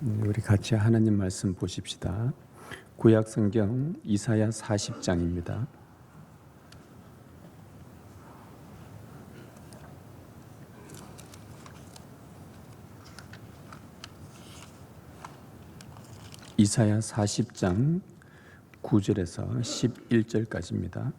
우리 같이 하나님 말씀 보십시다. 구약 성경 이사야 40장입니다. 이사야 40장 9절에서 11절까지입니다.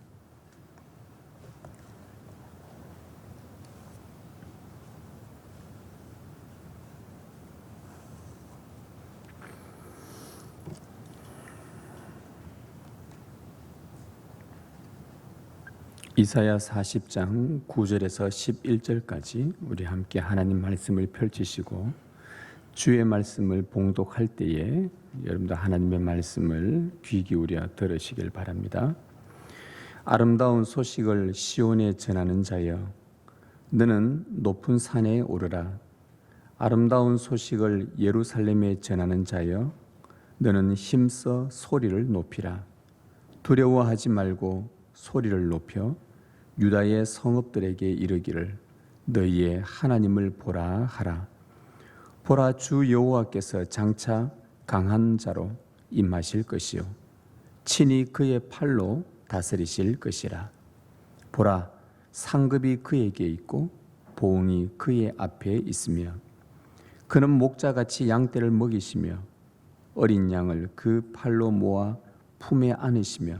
이사야 40장 9절에서 11절까지 우리 함께 하나님 말씀을 펼치시고 주의 말씀을 봉독할 때에 여러분도 하나님의 말씀을 귀 기울여 들으시길 바랍니다. 아름다운 소식을 시온에 전하는 자여, 너는 높은 산에 오르라. 아름다운 소식을 예루살렘에 전하는 자여, 너는 힘써 소리를 높이라. 두려워하지 말고 소리를 높여 유다의 성읍들에게 이르기를 너희의 하나님을 보라 하라. 보라, 주 여호와께서 장차 강한 자로 임하실 것이요 친히 그의 팔로 다스리실 것이라. 보라, 상급이 그에게 있고 보응이 그의 앞에 있으며 그는 목자같이 양떼를 먹이시며 어린 양을 그 팔로 모아 품에 안으시며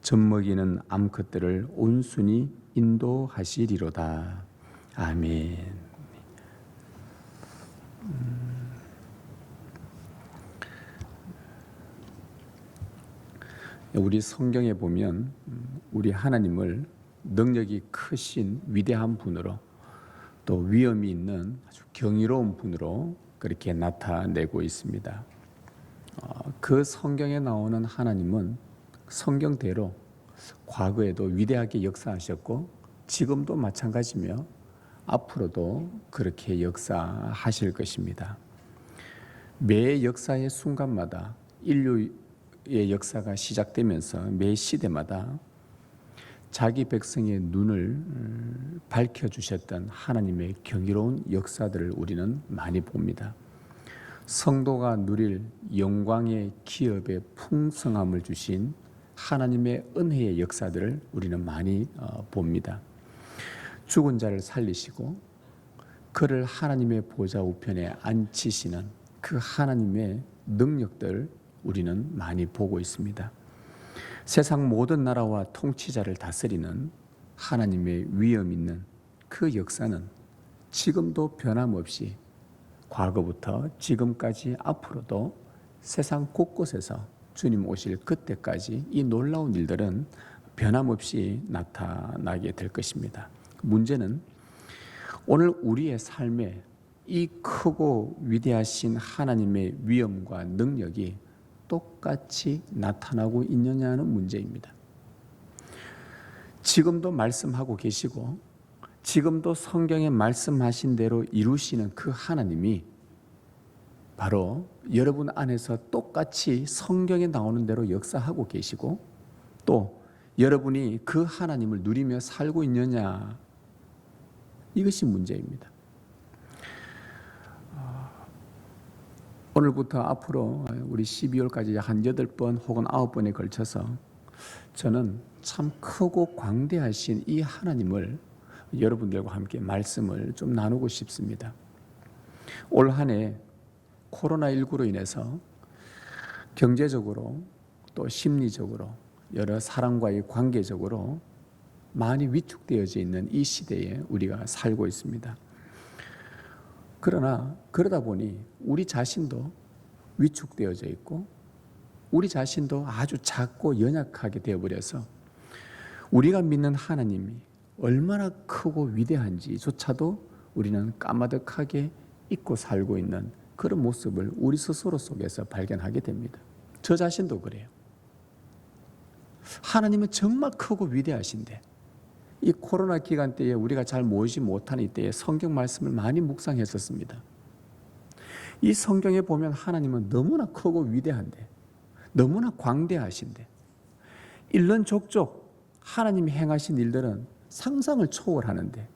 젖먹이는 암컷들을 온순히 인도하시리로다. 아멘. 우리 성경에 보면 우리 하나님을 능력이 크신 위대한 분으로 또 위엄이 있는 아주 경이로운 분으로 그렇게 나타내고 있습니다. 그 성경에 나오는 하나님은 성경대로 과거에도 위대하게 역사하셨고 지금도 마찬가지며 앞으로도 그렇게 역사하실 것입니다. 매 역사의 순간마다 인류의 역사가 시작되면서 매 시대마다 자기 백성의 눈을 밝혀주셨던 하나님의 경이로운 역사들을 우리는 많이 봅니다. 성도가 누릴 영광의 기업의 풍성함을 주신 하나님의 은혜의 역사들을 우리는 많이 봅니다. 죽은 자를 살리시고 그를 하나님의 보좌 우편에 앉히시는 그 하나님의 능력들을 우리는 많이 보고 있습니다. 세상 모든 나라와 통치자를 다스리는 하나님의 위엄 있는 그 역사는 지금도 변함없이 과거부터 지금까지 앞으로도 세상 곳곳에서 주님 오실 그때까지 이 놀라운 일들은 변함없이 나타나게 될 것입니다. 문제는 오늘 우리의 삶에 이 크고 위대하신 하나님의 위엄과 능력이 똑같이 나타나고 있느냐는 문제입니다. 지금도 말씀하고 계시고 지금도 성경에 말씀하신 대로 이루시는 그 하나님이 바로 여러분 안에서 똑같이 성경에 나오는 대로 역사하고 계시고 또 여러분이 그 하나님을 누리며 살고 있느냐, 이것이 문제입니다. 오늘부터 앞으로 우리 12월까지 한 8번 혹은 9번에 걸쳐서 저는 참 크고 광대하신 이 하나님을 여러분들과 함께 말씀을 좀 나누고 싶습니다. 올 한 해 코로나19로 인해서 경제적으로 또 심리적으로 여러 사람과의 관계적으로 많이 위축되어져 있는 이 시대에 우리가 살고 있습니다. 그러다 보니 우리 자신도 위축되어져 있고 우리 자신도 아주 작고 연약하게 되어버려서 우리가 믿는 하나님이 얼마나 크고 위대한지조차도 우리는 까마득하게 잊고 살고 있는 그런 모습을 우리 스스로 속에서 발견하게 됩니다. 저 자신도 그래요. 하나님은 정말 크고 위대하신데 이 코로나 기간 때에 우리가 잘 모이지 못하는 이때에 성경 말씀을 많이 묵상했었습니다. 이 성경에 보면 하나님은 너무나 크고 위대한데 너무나 광대하신데 일론족족 하나님이 행하신 일들은 상상을 초월하는데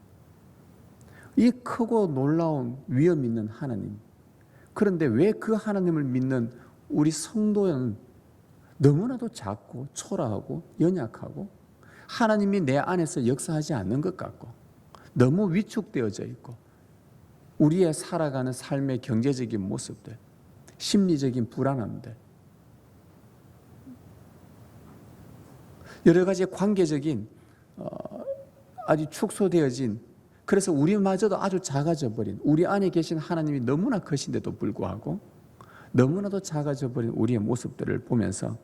이 크고 놀라운 위엄 있는 하나님, 그런데 왜 그 하나님을 믿는 우리 성도는 너무나도 작고 초라하고 연약하고 하나님이 내 안에서 역사하지 않는 것 같고 너무 위축되어져 있고 우리의 살아가는 삶의 경제적인 모습들, 심리적인 불안함들, 여러 가지 관계적인 아주 축소되어진, 그래서 우리마저도 아주 작아져 버린, 우리 안에 계신 하나님이 너무나 크신데도 불구하고 너무나도 작아져 버린 우리의 모습들을 보면서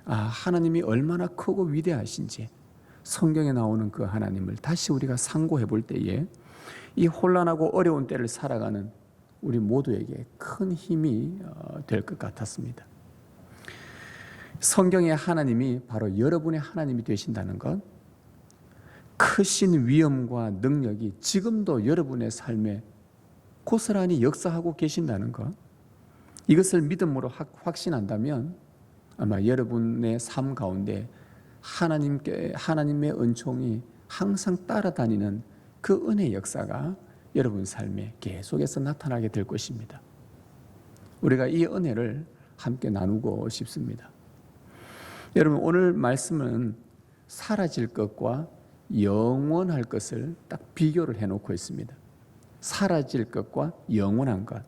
하나님이 얼마나 크고 위대하신지 성경에 나오는 그 하나님을 다시 우리가 상고해 볼 때에 이 혼란하고 어려운 때를 살아가는 우리 모두에게 큰 힘이 될 것 같았습니다. 성경의 하나님이 바로 여러분의 하나님이 되신다는 것, 크신 위엄과 능력이 지금도 여러분의 삶에 고스란히 역사하고 계신다는 것, 이것을 믿음으로 확신한다면 아마 여러분의 삶 가운데 하나님의 은총이 항상 따라다니는 그 은혜의 역사가 여러분 삶에 계속해서 나타나게 될 것입니다. 우리가 이 은혜를 함께 나누고 싶습니다. 여러분, 오늘 말씀은 사라질 것과 영원할 것을 딱 비교를 해놓고 있습니다. 사라질 것과 영원한 것.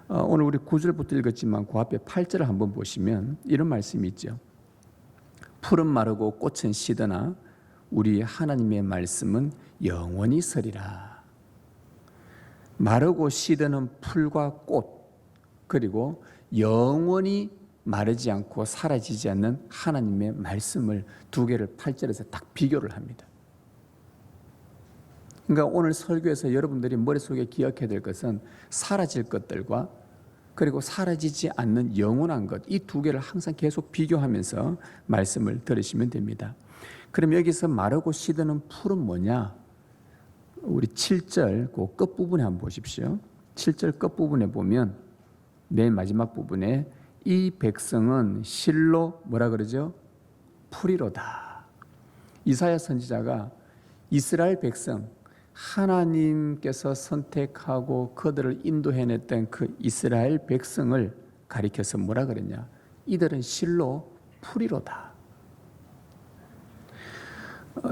오늘 우리 9절부터 읽었지만 그 앞에 8절을 한번 보시면 이런 말씀이 있죠. 풀은 마르고 꽃은 시드나 우리 하나님의 말씀은 영원히 서리라. 마르고 시드는 풀과 꽃, 그리고 영원히 마르지 않고 사라지지 않는 하나님의 말씀을 두 개를 8절에서 딱 비교를 합니다. 그러니까 오늘 설교에서 여러분들이 머릿속에 기억해야 될 것은 사라질 것들과 그리고 사라지지 않는 영원한 것, 이 두 개를 항상 계속 비교하면서 말씀을 들으시면 됩니다. 그럼 여기서 마르고 시드는 풀은 뭐냐? 우리 7절 그 끝부분에 한번 보십시오. 7절 끝부분에 보면 맨 마지막 부분에 이 백성은 실로 뭐라 그러죠? 풀이로다. 이사야 선지자가 이스라엘 백성, 하나님께서 선택하고 그들을 인도해냈던 그 이스라엘 백성을 가리켜서 뭐라 그랬냐? 이들은 실로 풀이로다.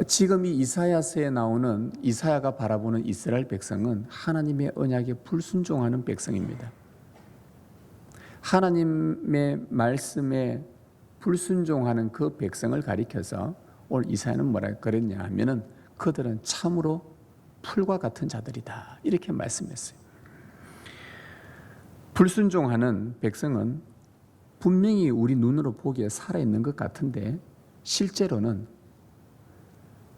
지금 이 이사야서에 나오는 이사야가 바라보는 이스라엘 백성은 하나님의 언약에 불순종하는 백성입니다. 하나님의 말씀에 불순종하는 그 백성을 가리켜서 오늘 이사야는 뭐라 그랬냐 하면은 그들은 참으로 풀과 같은 자들이다, 이렇게 말씀했어요. 불순종하는 백성은 분명히 우리 눈으로 보기에 살아있는 것 같은데 실제로는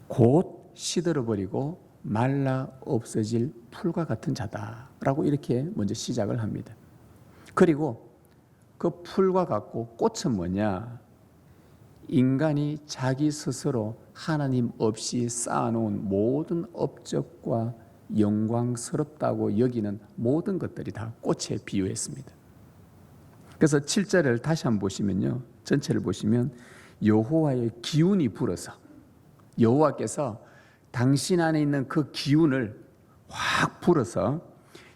곧 시들어버리고 말라 없어질 풀과 같은 자다라고 이렇게 먼저 시작을 합니다. 그리고 그 풀과 같고 꽃은 뭐냐? 인간이 자기 스스로 하나님 없이 쌓아놓은 모든 업적과 영광스럽다고 여기는 모든 것들이 다 꽃에 비유했습니다. 그래서 7절을 다시 한번 보시면요, 전체를 보시면 여호와의 기운이 불어서, 여호와께서 당신 안에 있는 그 기운을 확 불어서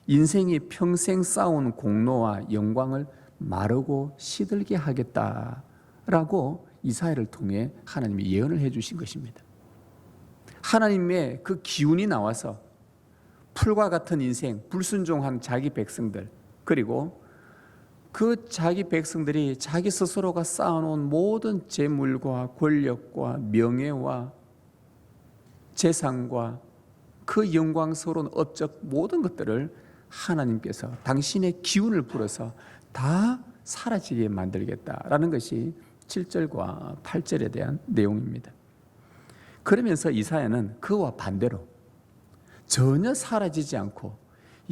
인생이 평생 쌓아온 공로와 영광을 마르고 시들게 하겠다라고 이사야를 통해 하나님이 예언을 해주신 것입니다. 하나님의 그 기운이 나와서 풀과 같은 인생, 불순종한 자기 백성들, 그리고 그 자기 백성들이 자기 스스로가 쌓아놓은 모든 재물과 권력과 명예와 재산과 그 영광스러운 업적 모든 것들을 하나님께서 당신의 기운을 불어서 다 사라지게 만들겠다라는 것이 7절과 8절에 대한 내용입니다. 그러면서 이사야는 그와 반대로 전혀 사라지지 않고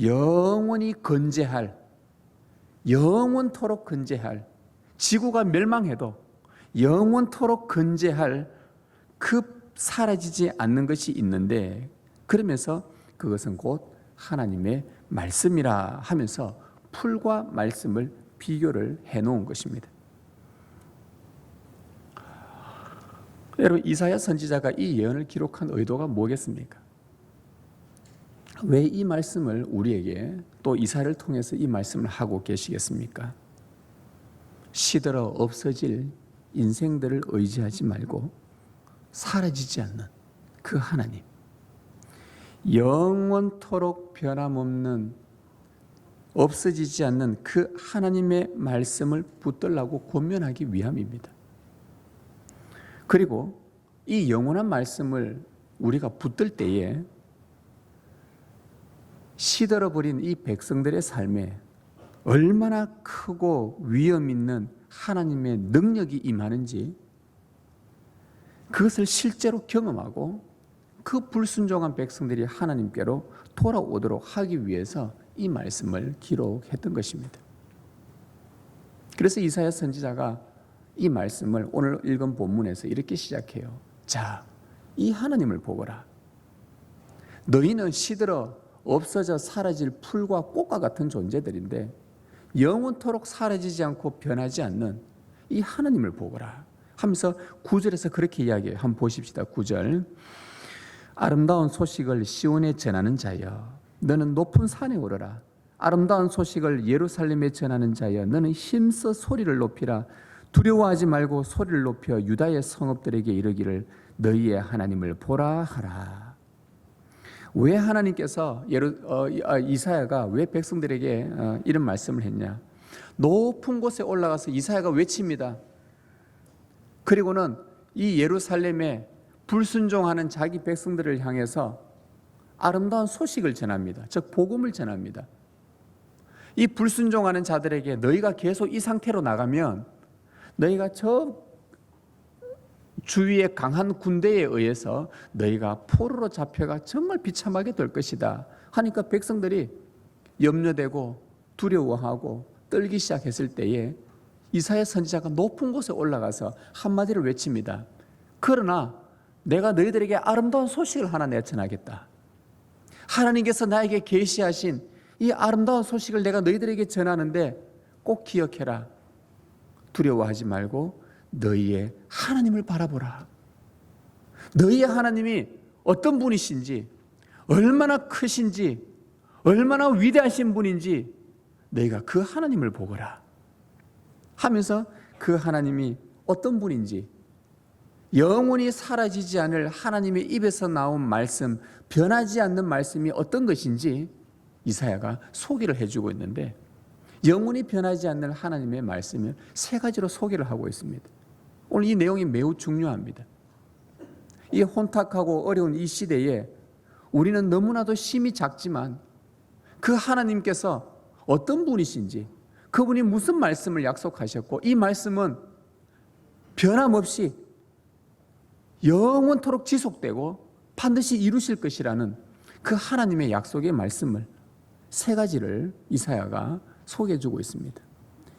영원히 건재할, 영원토록 건재할, 지구가 멸망해도 영원토록 건재할 그 사라지지 않는 것이 있는데, 그러면서 그것은 곧 하나님의 말씀이라 하면서 풀과 말씀을 비교를 해놓은 것입니다. 여러분, 이사야 선지자가 이 예언을 기록한 의도가 뭐겠습니까? 왜 이 말씀을 우리에게 또 또 이사야를 통해서 이 말씀을 하고 계시겠습니까? 시들어 없어질 인생들을 의지하지 말고 사라지지 않는 그 하나님, 영원토록 변함없는 없어지지 않는 그 하나님의 말씀을 붙들라고 권면하기 위함입니다. 그리고 이 영원한 말씀을 우리가 붙들 때에 시들어버린 이 백성들의 삶에 얼마나 크고 위험 있는 하나님의 능력이 임하는지 그것을 실제로 경험하고 그 불순종한 백성들이 하나님께로 돌아오도록 하기 위해서 이 말씀을 기록했던 것입니다. 그래서 이사야 선지자가 이 말씀을 오늘 읽은 본문에서 이렇게 시작해요. 자, 이 하나님을 보거라. 너희는 시들어 없어져 사라질 풀과 꽃과 같은 존재들인데 영원토록 사라지지 않고 변하지 않는 이 하나님을 보거라 하면서 9절에서 그렇게 이야기해요. 한번 보십시다. 9절. 아름다운 소식을 시온에 전하는 자여 너는 높은 산에 오르라. 아름다운 소식을 예루살렘에 전하는 자여 너는 힘써 소리를 높이라. 두려워하지 말고 소리를 높여 유다의 성읍들에게 이르기를 너희의 하나님을 보라 하라. 왜 하나님께서 이사야가 왜 백성들에게 이런 말씀을 했냐? 높은 곳에 올라가서 이사야가 외칩니다. 그리고는 이 예루살렘에 불순종하는 자기 백성들을 향해서 아름다운 소식을 전합니다. 즉 복음을 전합니다. 이 불순종하는 자들에게 너희가 계속 이 상태로 나가면 너희가 저 주위의 강한 군대에 의해서 너희가 포로로 잡혀가 정말 비참하게 될 것이다 하니까 백성들이 염려되고 두려워하고 떨기 시작했을 때에 이사야 선지자가 높은 곳에 올라가서 한마디를 외칩니다. 그러나 내가 너희들에게 아름다운 소식을 하나 내가 전하겠다. 하나님께서 나에게 계시하신 이 아름다운 소식을 내가 너희들에게 전하는데 꼭 기억해라. 두려워하지 말고 너희의 하나님을 바라보라. 너희의 하나님이 어떤 분이신지, 얼마나 크신지, 얼마나 위대하신 분인지 너희가 그 하나님을 보거라 하면서 그 하나님이 어떤 분인지, 영원히 사라지지 않을 하나님의 입에서 나온 말씀, 변하지 않는 말씀이 어떤 것인지 이사야가 소개를 해주고 있는데, 영원히 변하지 않는 하나님의 말씀을 세 가지로 소개를 하고 있습니다. 오늘 이 내용이 매우 중요합니다. 이 혼탁하고 어려운 이 시대에 우리는 너무나도 힘이 작지만 그 하나님께서 어떤 분이신지, 그분이 무슨 말씀을 약속하셨고 이 말씀은 변함없이 영원토록 지속되고 반드시 이루실 것이라는 그 하나님의 약속의 말씀을 세 가지를 이사야가 소개해주고 있습니다.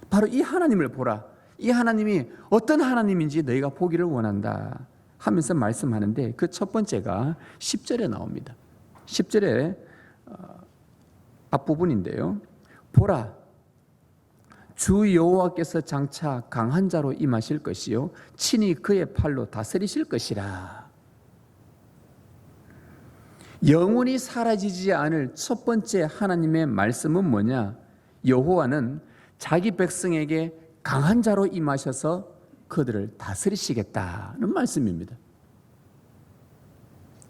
바로 이 하나님을 보라. 이 하나님이 어떤 하나님인지 너희가 보기를 원한다 하면서 말씀하는데 그 첫 번째가 10절에 나옵니다. 10절의 앞부분인데요. 보라, 주 여호와께서 장차 강한 자로 임하실 것이요 친히 그의 팔로 다스리실 것이라. 영원히 사라지지 않을 첫 번째 하나님의 말씀은 뭐냐? 여호와는 자기 백성에게 강한 자로 임하셔서 그들을 다스리시겠다는 말씀입니다.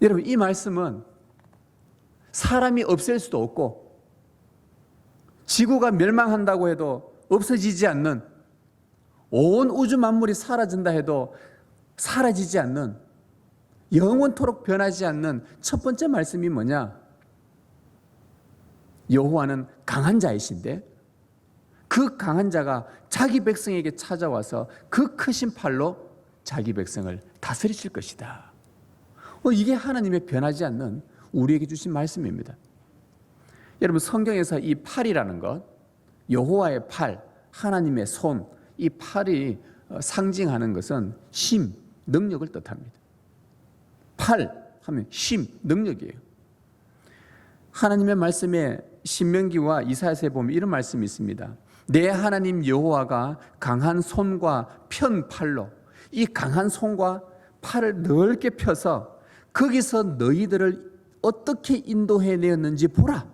여러분, 이 말씀은 사람이 없앨 수도 없고 지구가 멸망한다고 해도 없어지지 않는, 온 우주 만물이 사라진다 해도 사라지지 않는, 영원토록 변하지 않는 첫 번째 말씀이 뭐냐? 여호와는 강한 자이신데 그 강한 자가 자기 백성에게 찾아와서 그 크신 팔로 자기 백성을 다스리실 것이다. 이게 하나님의 변하지 않는 우리에게 주신 말씀입니다. 여러분, 성경에서 이 팔이라는 것, 여호와의 팔, 하나님의 손, 이 팔이 상징하는 것은 힘, 능력을 뜻합니다. 팔 하면 힘, 능력이에요. 하나님의 말씀에 신명기와 이사야서에 보면 이런 말씀이 있습니다. 내 하나님 여호와가 강한 손과 편 팔로, 이 강한 손과 팔을 넓게 펴서 거기서 너희들을 어떻게 인도해 내었는지 보라.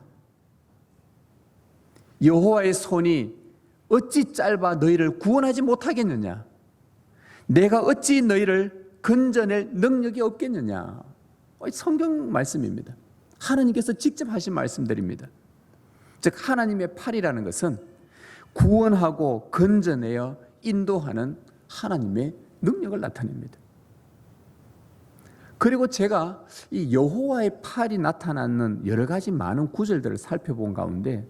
여호와의 손이 어찌 짧아 너희를 구원하지 못하겠느냐? 내가 어찌 너희를 건져낼 능력이 없겠느냐? 성경 말씀입니다. 하나님께서 직접 하신 말씀들입니다. 즉 하나님의 팔이라는 것은 구원하고 건져내어 인도하는 하나님의 능력을 나타냅니다. 그리고 제가 이 여호와의 팔이 나타나는 여러 가지 많은 구절들을 살펴본 가운데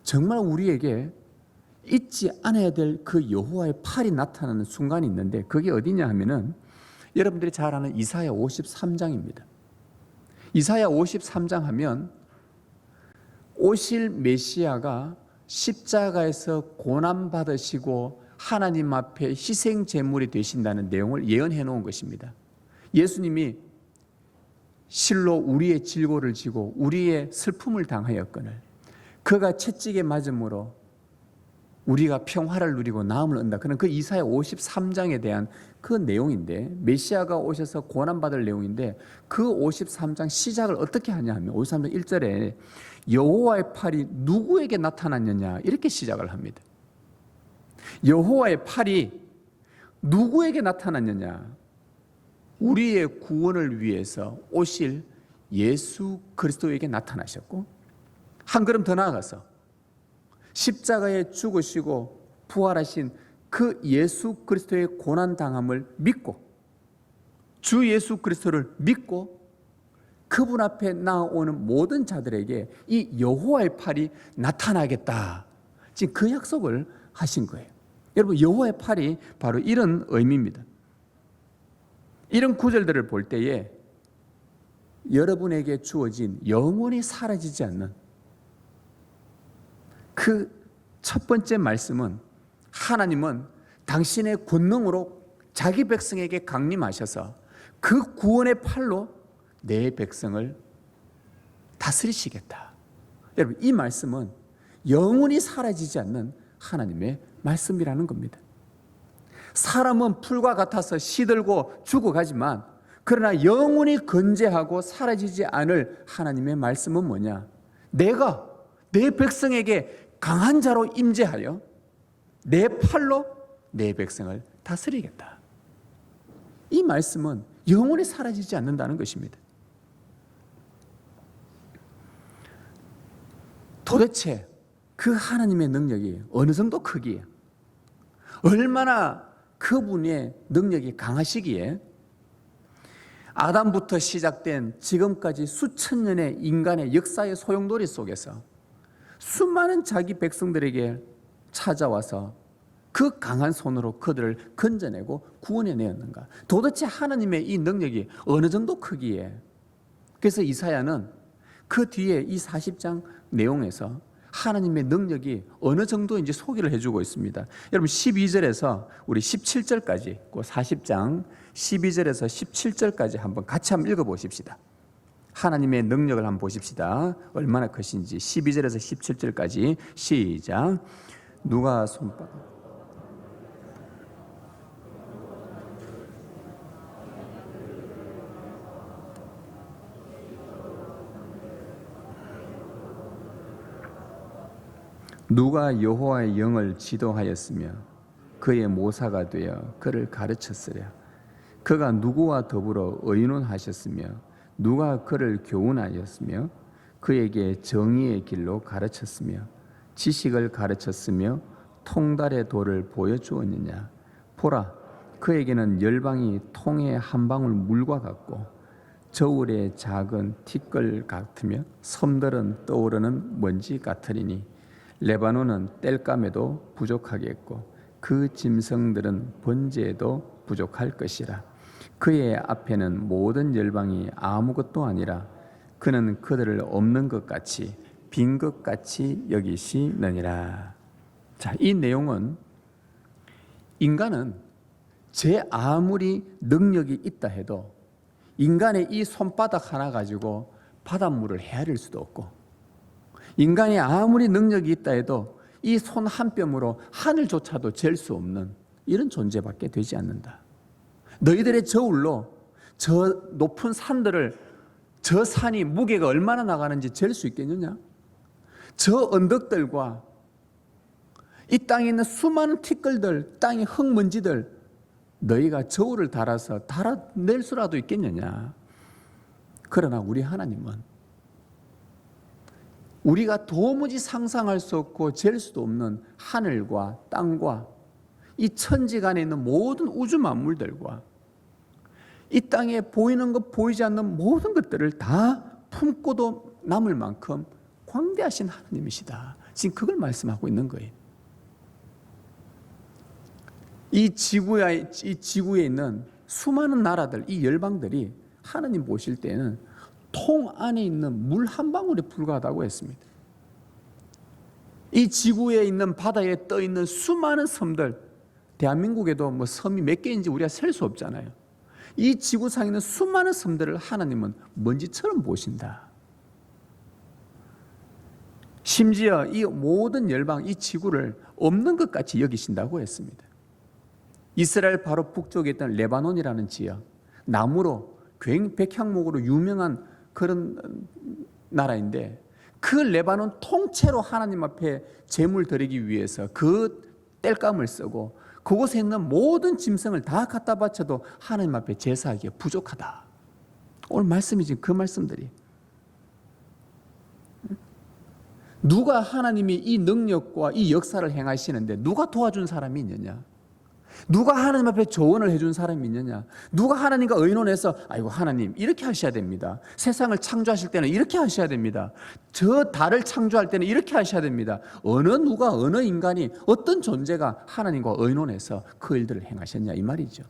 정말 우리에게 잊지 않아야 될 그 여호와의 팔이 나타나는 순간이 있는데 그게 어디냐 하면은 여러분들이 잘 아는 이사야 53장입니다. 이사야 53장 하면 오실 메시아가 십자가에서 고난받으시고 하나님 앞에 희생 제물이 되신다는 내용을 예언해 놓은 것입니다. 예수님이 실로 우리의 질고를 지고 우리의 슬픔을 당하였거늘 그가 채찍에 맞음으로 우리가 평화를 누리고 나음을 얻는다. 그런 그 이사야 53장에 대한 그 내용인데 메시아가 오셔서 고난받을 내용인데 그 53장 시작을 어떻게 하냐 하면 53장 1절에 여호와의 팔이 누구에게 나타났느냐 이렇게 시작을 합니다. 여호와의 팔이 누구에게 나타났느냐? 우리의 구원을 위해서 오실 예수 그리스도에게 나타나셨고 한 걸음 더 나아가서 십자가에 죽으시고 부활하신 그 예수 그리스도의 고난당함을 믿고 주 예수 그리스도를 믿고 그분 앞에 나아오는 모든 자들에게 이 여호와의 팔이 나타나겠다. 지금 그 약속을 하신 거예요. 여러분 여호와의 팔이 바로 이런 의미입니다. 이런 구절들을 볼 때에 여러분에게 주어진 영원히 사라지지 않는 그 첫 번째 말씀은 하나님은 당신의 권능으로 자기 백성에게 강림하셔서 그 구원의 팔로 내 백성을 다스리시겠다. 여러분 이 말씀은 영원히 사라지지 않는 하나님의 말씀이라는 겁니다. 사람은 풀과 같아서 시들고 죽어가지만 그러나 영원히 건재하고 사라지지 않을 하나님의 말씀은 뭐냐? 내가 내 백성에게 강한 자로 임재하여 내 팔로 내 백성을 다스리겠다. 이 말씀은 영원히 사라지지 않는다는 것입니다. 도대체 그 하나님의 능력이 어느 정도 크기에 얼마나 그분의 능력이 강하시기에 아담부터 시작된 지금까지 수천 년의 인간의 역사의 소용돌이 속에서 수많은 자기 백성들에게 찾아와서 그 강한 손으로 그들을 건져내고 구원해내었는가? 도대체 하나님의 이 능력이 어느 정도 크기에? 그래서 이사야는 그 뒤에 이 40장 내용에서 하나님의 능력이 어느 정도인지 소개를 해주고 있습니다. 여러분 12절에서 우리 17절까지 그 40장 12절에서 17절까지 한번 같이 한번 읽어보십시다. 하나님의 능력을 한번 보십시다. 얼마나 크신지 12절에서 17절까지 시작. 누가 손바닥 누가 여호와의 영을 지도하였으며 그의 모사가 되어 그를 가르쳤으랴. 그가 누구와 더불어 의논하셨으며 누가 그를 교훈하였으며 그에게 정의의 길로 가르쳤으며 지식을 가르쳤으며 통달의 도를 보여주었느냐. 보라, 그에게는 열방이 통의 한 방울 물과 같고 저울의 작은 티끌 같으며 섬들은 떠오르는 먼지 같으리니 레바논은 땔감에도 부족하겠고 그 짐승들은 번제에도 부족할 것이라. 그의 앞에는 모든 열방이 아무것도 아니라 그는 그들을 없는 것 같이 빈 것 같이 여기시느니라. 자, 이 내용은 인간은 제 아무리 능력이 있다 해도 인간의 이 손바닥 하나 가지고 바닷물을 헤아릴 수도 없고 인간이 아무리 능력이 있다 해도 이 손 한 뼘으로 하늘조차도 잴 수 없는 이런 존재밖에 되지 않는다. 너희들의 저울로 저 높은 산들을 저 산이 무게가 얼마나 나가는지 잴 수 있겠느냐? 저 언덕들과 이 땅에 있는 수많은 티끌들, 땅의 흙먼지들 너희가 저울을 달아서 달아낼 수라도 있겠느냐. 그러나 우리 하나님은 우리가 도무지 상상할 수 없고 잴 수도 없는 하늘과 땅과 이 천지간에 있는 모든 우주 만물들과 이 땅에 보이는 것 보이지 않는 모든 것들을 다 품고도 남을 만큼 광대하신 하나님이시다. 지금 그걸 말씀하고 있는 거예요. 이 지구에 있는 수많은 나라들, 이 열방들이 하나님 보실 때는 통 안에 있는 물 한 방울에 불과하다고 했습니다. 이 지구에 있는 바다에 떠 있는 수많은 섬들, 대한민국에도 뭐 섬이 몇 개인지 우리가 셀 수 없잖아요. 이 지구상에 있는 수많은 섬들을 하나님은 먼지처럼 보신다. 심지어 이 모든 열방, 이 지구를 없는 것 같이 여기신다고 했습니다. 이스라엘 바로 북쪽에 있던 레바논이라는 지역, 나무로 백향목으로 유명한 그런 나라인데 그 레바논 통째로 하나님 앞에 제물 드리기 위해서 그 땔감을 쓰고 그곳에 있는 모든 짐승을 다 갖다 바쳐도 하나님 앞에 제사하기에 부족하다. 오늘 말씀이 지금 그 말씀들이. 누가 하나님이 이 능력과 이 역사를 행하시는데 누가 도와준 사람이 있느냐? 누가 하나님 앞에 조언을 해준 사람이 있느냐? 누가 하나님과 의논해서 아이고 하나님 이렇게 하셔야 됩니다. 세상을 창조하실 때는 이렇게 하셔야 됩니다. 저 달을 창조할 때는 이렇게 하셔야 됩니다. 어느 인간이 어떤 존재가 하나님과 의논해서 그 일들을 행하셨냐 이 말이죠.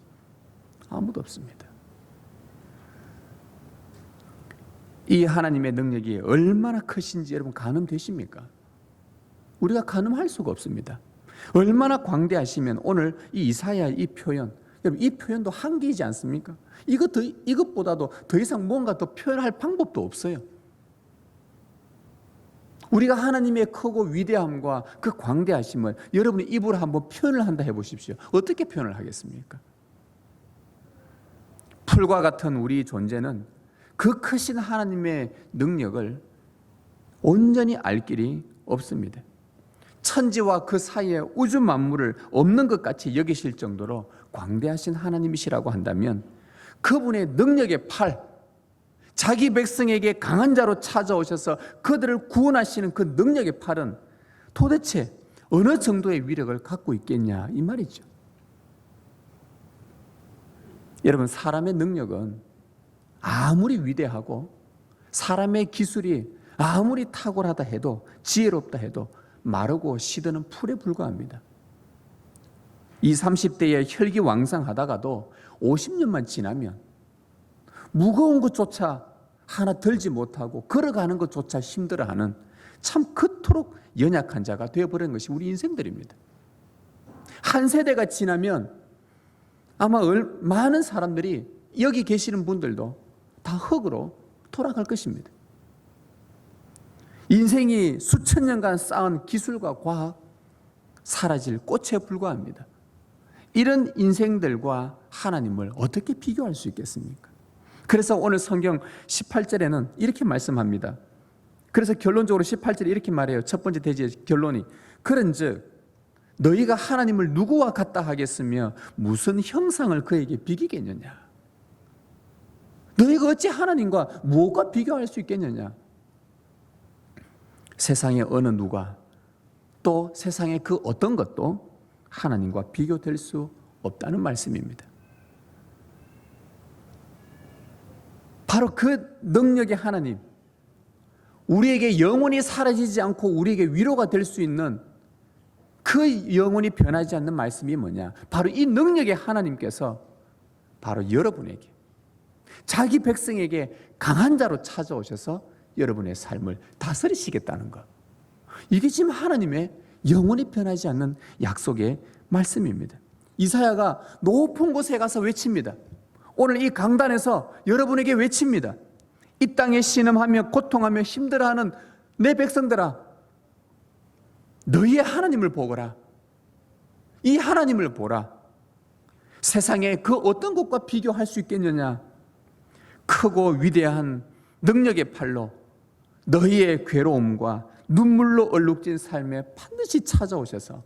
아무도 없습니다. 이 하나님의 능력이 얼마나 크신지 여러분 가늠되십니까? 우리가 가늠할 수가 없습니다. 얼마나 광대하시면 오늘 이 이사야의 이 표현, 여러분 이 표현도 한계이지 않습니까? 이것보다도 더 이상 뭔가 더 표현할 방법도 없어요. 우리가 하나님의 크고 위대함과 그 광대하심을 여러분이 입으로 한번 표현을 한다 해보십시오. 어떻게 표현을 하겠습니까? 풀과 같은 우리 존재는 그 크신 하나님의 능력을 온전히 알 길이 없습니다. 천지와 그 사이에 우주 만물을 없는 것 같이 여기실 정도로 광대하신 하나님이시라고 한다면 그분의 능력의 팔, 자기 백성에게 강한 자로 찾아오셔서 그들을 구원하시는 그 능력의 팔은 도대체 어느 정도의 위력을 갖고 있겠냐 이 말이죠. 여러분 사람의 능력은 아무리 위대하고 사람의 기술이 아무리 탁월하다 해도 지혜롭다 해도 마르고 시드는 풀에 불과합니다. 20, 30대에 혈기왕성하다가도 50년만 지나면 무거운 것조차 하나 들지 못하고 걸어가는 것조차 힘들어하는 참 그토록 연약한 자가 되어버린 것이 우리 인생들입니다. 한 세대가 지나면 아마 많은 사람들이 여기 계시는 분들도 다 흙으로 돌아갈 것입니다. 인생이 수천 년간 쌓은 기술과 과학 사라질 꽃에 불과합니다. 이런 인생들과 하나님을 어떻게 비교할 수 있겠습니까? 그래서 오늘 성경 18절에는 이렇게 말씀합니다. 그래서 결론적으로 18절에 이렇게 말해요. 첫 번째 대지의 결론이 그런즉 너희가 하나님을 누구와 같다 하겠으며 무슨 형상을 그에게 비기겠느냐? 너희가 어찌 하나님과 무엇과 비교할 수 있겠느냐? 세상의 어느 누가 또 세상의 그 어떤 것도 하나님과 비교될 수 없다는 말씀입니다. 바로 그 능력의 하나님, 우리에게 영원히 사라지지 않고 우리에게 위로가 될 수 있는 그 영원히 변하지 않는 말씀이 뭐냐? 바로 이 능력의 하나님께서 바로 여러분에게 자기 백성에게 강한 자로 찾아오셔서 여러분의 삶을 다스리시겠다는 것. 이게 지금 하나님의 영원히 변하지 않는 약속의 말씀입니다. 이사야가 높은 곳에 가서 외칩니다. 오늘 이 강단에서 여러분에게 외칩니다. 이 땅에 신음하며 고통하며 힘들어하는 내 백성들아, 너희의 하나님을 보거라. 이 하나님을 보라. 세상에 그 어떤 것과 비교할 수 있겠느냐? 크고 위대한 능력의 팔로 너희의 괴로움과 눈물로 얼룩진 삶에 반드시 찾아오셔서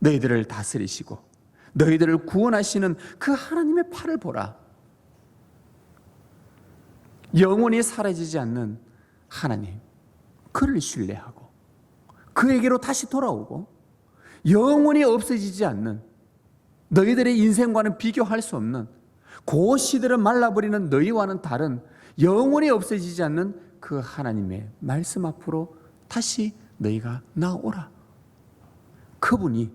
너희들을 다스리시고 너희들을 구원하시는 그 하나님의 팔을 보라. 영원히 사라지지 않는 하나님, 그를 신뢰하고 그에게로 다시 돌아오고 영원히 없어지지 않는, 너희들의 인생과는 비교할 수 없는, 그 시들을 말라버리는 너희와는 다른 영원히 없어지지 않는 그 하나님의 말씀 앞으로 다시 너희가 나오라. 그분이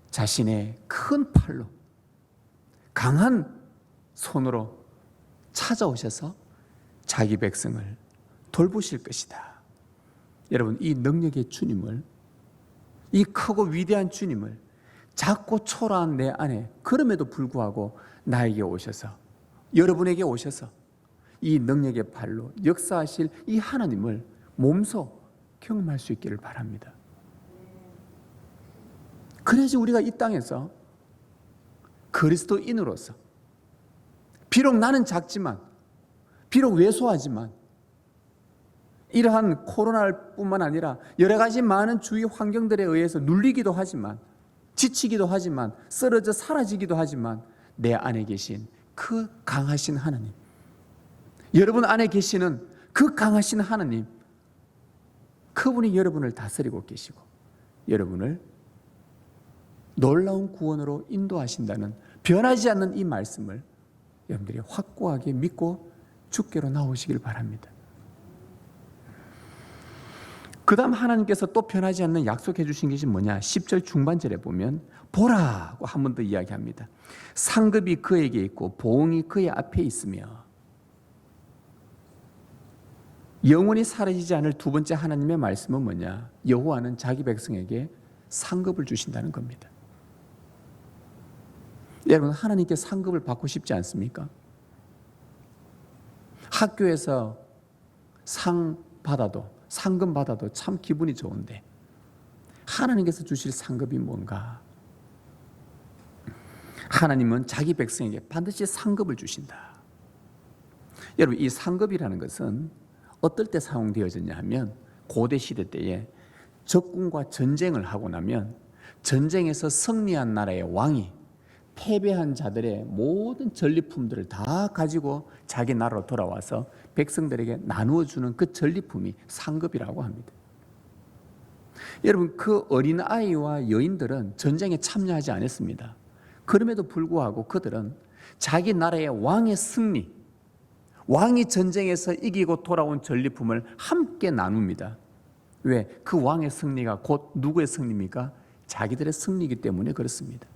자신의 큰 팔로 강한 손으로 찾아오셔서 자기 백성을 돌보실 것이다. 여러분, 이 능력의 주님을, 이 크고 위대한 주님을 작고 초라한 내 안에, 그럼에도 불구하고 나에게 오셔서, 여러분에게 오셔서 이 능력의 팔로 역사하실 이 하나님을 몸소 경험할 수 있기를 바랍니다. 그래야지 우리가 이 땅에서 그리스도인으로서, 비록 나는 작지만, 비록 왜소하지만, 이러한 코로나뿐만 아니라 여러 가지 많은 주위 환경들에 의해서 눌리기도 하지만, 지치기도 하지만, 쓰러져 사라지기도 하지만, 내 안에 계신 그 강하신 하나님, 여러분 안에 계시는 그 강하신 하나님, 그분이 여러분을 다스리고 계시고 여러분을 놀라운 구원으로 인도하신다는 변하지 않는 이 말씀을 여러분들이 확고하게 믿고 주께로 나오시길 바랍니다. 그 다음 하나님께서 또 변하지 않는 약속해 주신 것이 뭐냐? 10절 중반절에 보면 보라고 한 번 더 이야기합니다. 상급이 그에게 있고 보응이 그의 앞에 있으며, 영원히 사라지지 않을 두 번째 하나님의 말씀은 뭐냐? 여호와는 자기 백성에게 상급을 주신다는 겁니다. 여러분, 하나님께 상급을 받고 싶지 않습니까? 학교에서 상금 받아도 참 기분이 좋은데 하나님께서 주실 상급이 뭔가? 하나님은 자기 백성에게 반드시 상급을 주신다. 여러분, 이 상급이라는 것은 어떨 때 사용되어졌냐 하면, 고대 시대 때에 적군과 전쟁을 하고 나면 전쟁에서 승리한 나라의 왕이 패배한 자들의 모든 전리품들을 다 가지고 자기 나라로 돌아와서 백성들에게 나누어 주는 그 전리품이 상급이라고 합니다. 여러분, 그 어린아이와 여인들은 전쟁에 참여하지 않았습니다. 그럼에도 불구하고 그들은 자기 나라의 왕의 승리, 왕이 전쟁에서 이기고 돌아온 전리품을 함께 나눕니다. 왜? 그 왕의 승리가 곧 누구의 승리입니까? 자기들의 승리이기 때문에 그렇습니다.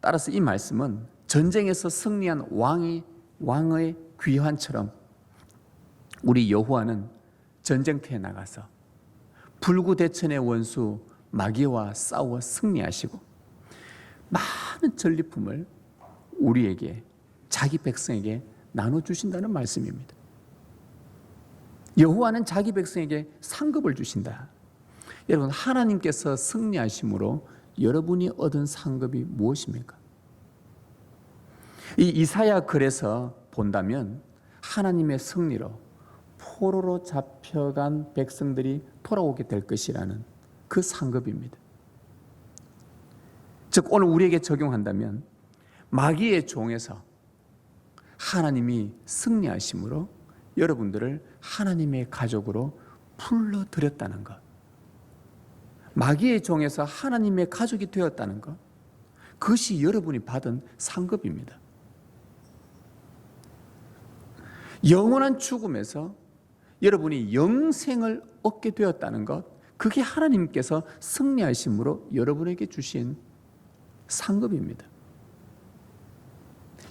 따라서 이 말씀은 전쟁에서 승리한 왕의 귀환처럼 우리 여호와는 전쟁터에 나가서 불구대천의 원수 마귀와 싸워 승리하시고 많은 전리품을 우리에게, 자기 백성에게 나눠주신다는 말씀입니다. 여호와는 자기 백성에게 상급을 주신다. 여러분, 하나님께서 승리하심으로 여러분이 얻은 상급이 무엇입니까? 이 이사야 글에서 본다면 하나님의 승리로 포로로 잡혀간 백성들이 돌아오게 될 것이라는 그 상급입니다. 즉, 오늘 우리에게 적용한다면 마귀의 종에서 하나님이 승리하심으로 여러분들을 하나님의 가족으로 불러들였다는 것, 마귀의 종에서 하나님의 가족이 되었다는 것, 그것이 여러분이 받은 상급입니다. 영원한 죽음에서 여러분이 영생을 얻게 되었다는 것, 그게 하나님께서 승리하심으로 여러분에게 주신 상급입니다.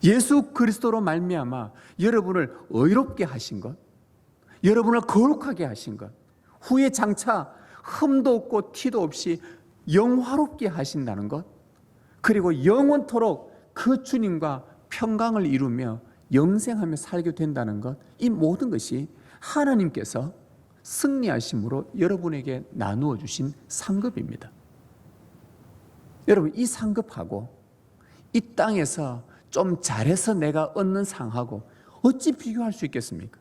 예수 그리스도로 말미암아 여러분을 의롭게 하신 것, 여러분을 거룩하게 하신 것, 후에 장차 흠도 없고 티도 없이 영화롭게 하신다는 것, 그리고 영원토록 그 주님과 평강을 이루며 영생하며 살게 된다는 것, 이 모든 것이 하나님께서 승리하심으로 여러분에게 나누어 주신 상급입니다. 여러분, 이 상급하고 이 땅에서 좀 잘해서 내가 얻는 상하고 어찌 비교할 수 있겠습니까?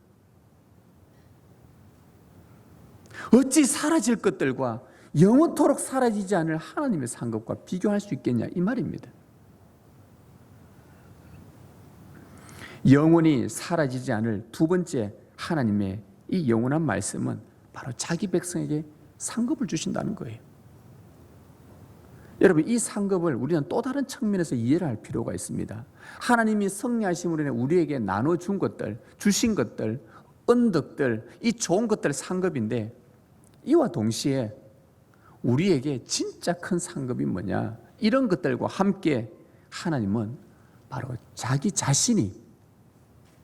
어찌 사라질 것들과 영원토록 사라지지 않을 하나님의 상급과 비교할 수 있겠냐 이 말입니다. 영원히 사라지지 않을 두 번째 하나님의 이 영원한 말씀은 바로 자기 백성에게 상급을 주신다는 거예요. 여러분, 이 상급을 우리는 또 다른 측면에서 이해를 할 필요가 있습니다. 하나님이 섭리하심으로 인해 우리에게 나눠준 것들, 주신 것들, 은덕들, 이 좋은 것들 상급인데, 이와 동시에 우리에게 진짜 큰 상급이 뭐냐, 이런 것들과 함께 하나님은 바로 자기 자신이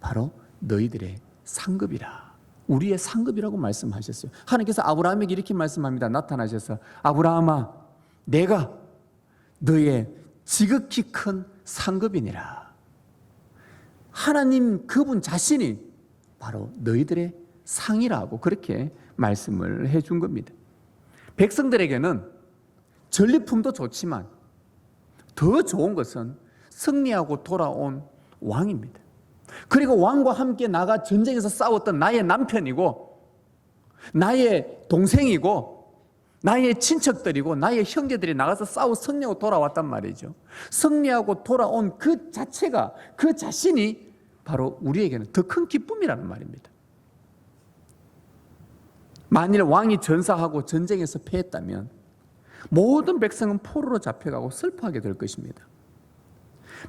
바로 너희들의 상급이라, 우리의 상급이라고 말씀하셨어요. 하나님께서 아브라함에게 이렇게 말씀합니다. 나타나셔서 아브라함아, 내가 너의 지극히 큰 상급이니라. 하나님 그분 자신이 바로 너희들의 상이라고 그렇게 말씀을 해준 겁니다. 백성들에게는 전리품도 좋지만 더 좋은 것은 승리하고 돌아온 왕입니다. 그리고 왕과 함께 나가 전쟁에서 싸웠던 나의 남편이고 나의 동생이고 나의 친척들이고 나의 형제들이 나가서 싸워 승리하고 돌아왔단 말이죠. 승리하고 돌아온 그 자체가, 그 자신이 바로 우리에게는 더 큰 기쁨이라는 말입니다. 만일 왕이 전사하고 전쟁에서 패했다면 모든 백성은 포로로 잡혀가고 슬퍼하게 될 것입니다.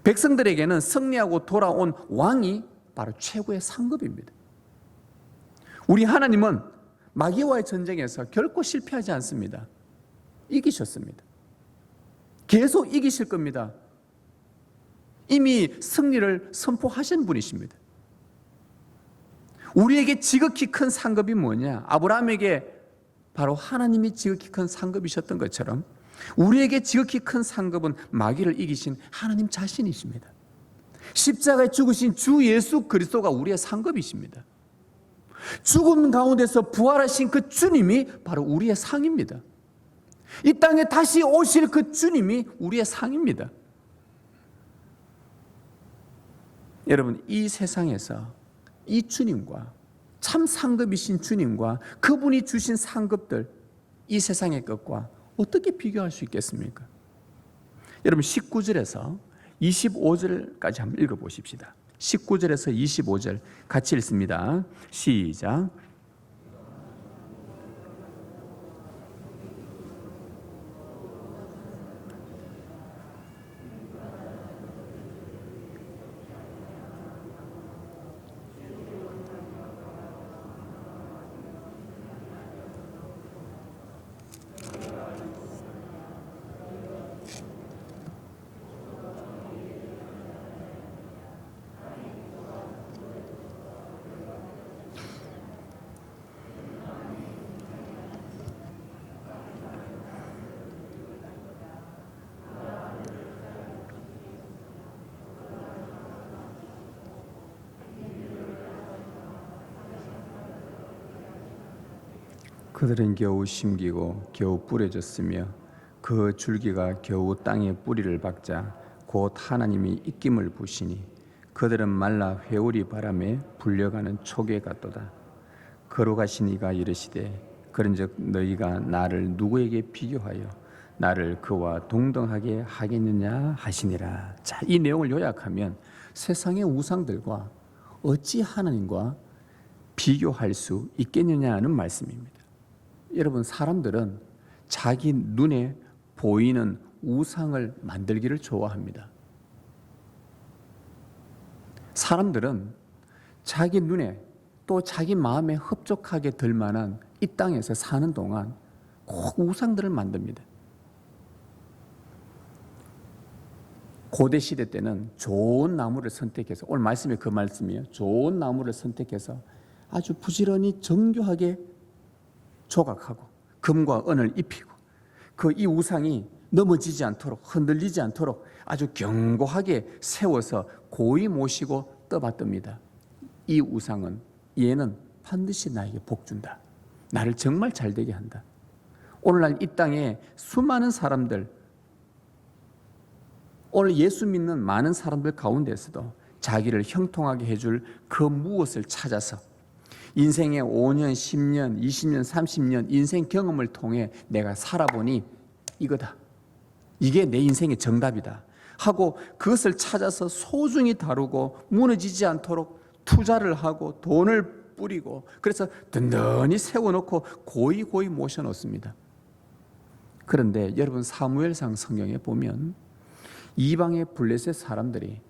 백성들에게는 승리하고 돌아온 왕이 바로 최고의 상급입니다. 우리 하나님은 마귀와의 전쟁에서 결코 실패하지 않습니다. 이기셨습니다. 계속 이기실 겁니다. 이미 승리를 선포하신 분이십니다. 우리에게 지극히 큰 상급이 뭐냐? 아브라함에게 바로 하나님이 지극히 큰 상급이셨던 것처럼 우리에게 지극히 큰 상급은 마귀를 이기신 하나님 자신이십니다. 십자가에 죽으신 주 예수 그리스도가 우리의 상급이십니다. 죽음 가운데서 부활하신 그 주님이 바로 우리의 상입니다. 이 땅에 다시 오실 그 주님이 우리의 상입니다. 여러분, 이 세상에서 이 주님과 참 상급이신 주님과 그분이 주신 상급들, 이 세상의 것과 어떻게 비교할 수 있겠습니까? 여러분, 19절에서 25절까지 한번 읽어보십시다. 19절에서 25절 같이 읽습니다. 시작. 그들은 겨우 심기고 겨우 뿌려졌으며 그 줄기가 겨우 땅에 뿌리를 박자 곧 하나님이 입김을 부시니 그들은 말라 회오리 바람에 불려가는 촉에 같도다. 거룩하신 이가 이르시되 그런즉 너희가 나를 누구에게 비교하여 나를 그와 동등하게 하겠느냐 하시니라. 자, 이 내용을 요약하면 세상의 우상들과 어찌 하나님과 비교할 수 있겠느냐는 말씀입니다. 여러분, 사람들은 자기 눈에 보이는 우상을 만들기를 좋아합니다. 사람들은 자기 눈에 또 자기 마음에 흡족하게 들 만한 이 땅에서 사는 동안 꼭 우상들을 만듭니다. 고대 시대 때는 좋은 나무를 선택해서, 오늘 말씀이 그 말씀이에요. 좋은 나무를 선택해서 아주 부지런히 정교하게 조각하고 금과 은을 입히고 그 이 우상이 넘어지지 않도록 흔들리지 않도록 아주 견고하게 세워서 고이 모시고 떠받듭니다. 이 우상은 얘는 반드시 나에게 복 준다. 나를 정말 잘 되게 한다. 오늘날 이 땅에 수많은 사람들, 오늘 예수 믿는 많은 사람들 가운데서도 자기를 형통하게 해줄 그 무엇을 찾아서 인생의 5년, 10년, 20년, 30년 인생 경험을 통해 내가 살아보니 이거다. 이게 내 인생의 정답이다 하고 그것을 찾아서 소중히 다루고 무너지지 않도록 투자를 하고 돈을 뿌리고 그래서 든든히 세워놓고 고이 모셔놓습니다. 그런데 여러분 사무엘상 성경에 보면 이방의 블레셋 사람들이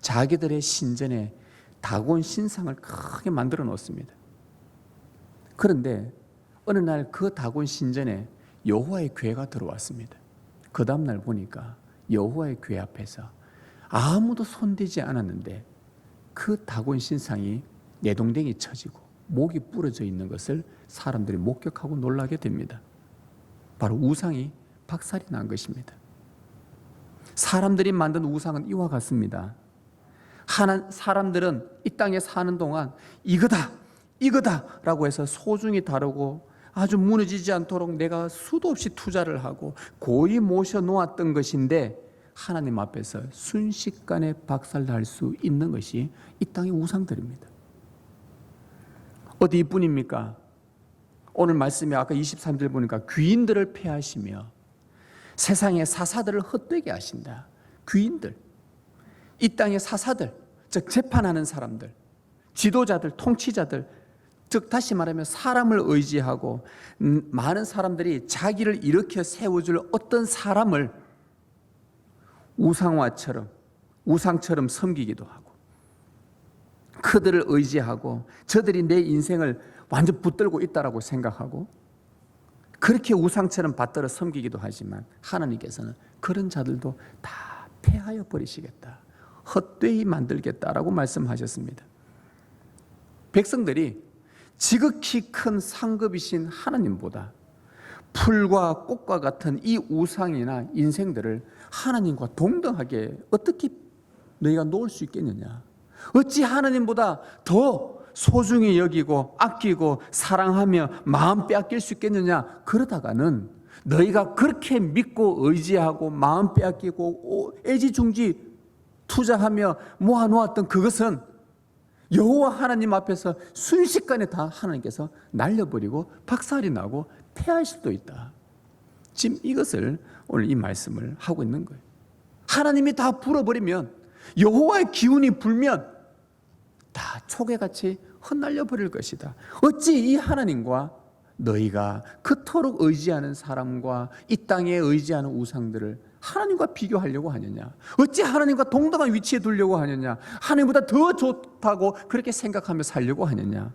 자기들의 신전에 다곤 신상을 크게 만들어 놓습니다. 그런데 어느 날 그 다곤 신전에 여호와의 궤가 들어왔습니다. 그 다음날 보니까 여호와의 궤 앞에서 아무도 손대지 않았는데 그 다곤 신상이 내동댕이 쳐지고 목이 부러져 있는 것을 사람들이 목격하고 놀라게 됩니다. 바로 우상이 박살이 난 것입니다. 사람들이 만든 우상은 이와 같습니다. 사람들은 이 땅에 사는 동안 이거다 라고 해서 소중히 다루고 아주 무너지지 않도록 내가 수도 없이 투자를 하고 고이 모셔 놓았던 것인데 하나님 앞에서 순식간에 박살날 수 있는 것이 이 땅의 우상들입니다. 어디 이뿐입니까? 오늘 말씀에 아까 23절 보니까 귀인들을 폐하시며 세상의 사사들을 헛되게 하신다. 귀인들, 이 땅의 사사들, 즉 재판하는 사람들, 지도자들, 통치자들, 즉 다시 말하면 사람을 의지하고 많은 사람들이 자기를 일으켜 세워줄 어떤 사람을 우상처럼 섬기기도 하고 그들을 의지하고 저들이 내 인생을 완전 붙들고 있다라고 생각하고 그렇게 우상처럼 받들어 섬기기도 하지만 하나님께서는 그런 자들도 다 폐하여 버리시겠다, 헛되이 만들겠다라고 말씀하셨습니다. 백성들이 지극히 큰 상급이신 하나님보다 풀과 꽃과 같은 이 우상이나 인생들을 하나님과 동등하게 어떻게 너희가 놓을 수 있겠느냐? 어찌 하나님보다 더 소중히 여기고 아끼고 사랑하며 마음 빼앗길 수 있겠느냐? 그러다가는 너희가 그렇게 믿고 의지하고 마음 빼앗기고 애지중지 투자하며 모아놓았던 그것은 여호와 하나님 앞에서 순식간에 다 하나님께서 날려버리고 박살이 나고 폐하실 수도 있다. 지금 이것을 오늘 이 말씀을 하고 있는 거예요. 하나님이 다 불어버리면, 여호와의 기운이 불면 다 초계같이 흩날려 버릴 것이다. 어찌 이 하나님과 너희가 그토록 의지하는 사람과 이 땅에 의지하는 우상들을 하나님과 비교하려고 하느냐? 어찌 하나님과 동등한 위치에 두려고 하느냐? 하나님보다 더 좋다고 그렇게 생각하며 살려고 하느냐?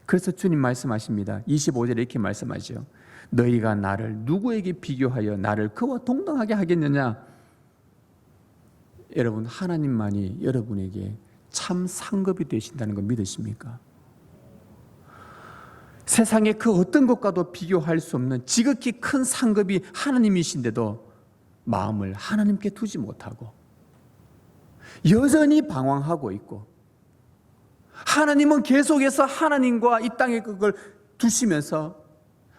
그래서 주님 말씀하십니다. 25절에 이렇게 말씀하죠. 너희가 나를 누구에게 비교하여 나를 그와 동등하게 하겠느냐? 여러분, 하나님만이 여러분에게 참 상급이 되신다는 거 믿으십니까? 세상의 그 어떤 것과도 비교할 수 없는 지극히 큰 상급이 하나님이신데도 마음을 하나님께 두지 못하고 여전히 방황하고 있고, 하나님은 계속해서 하나님과 이 땅에 그걸 두시면서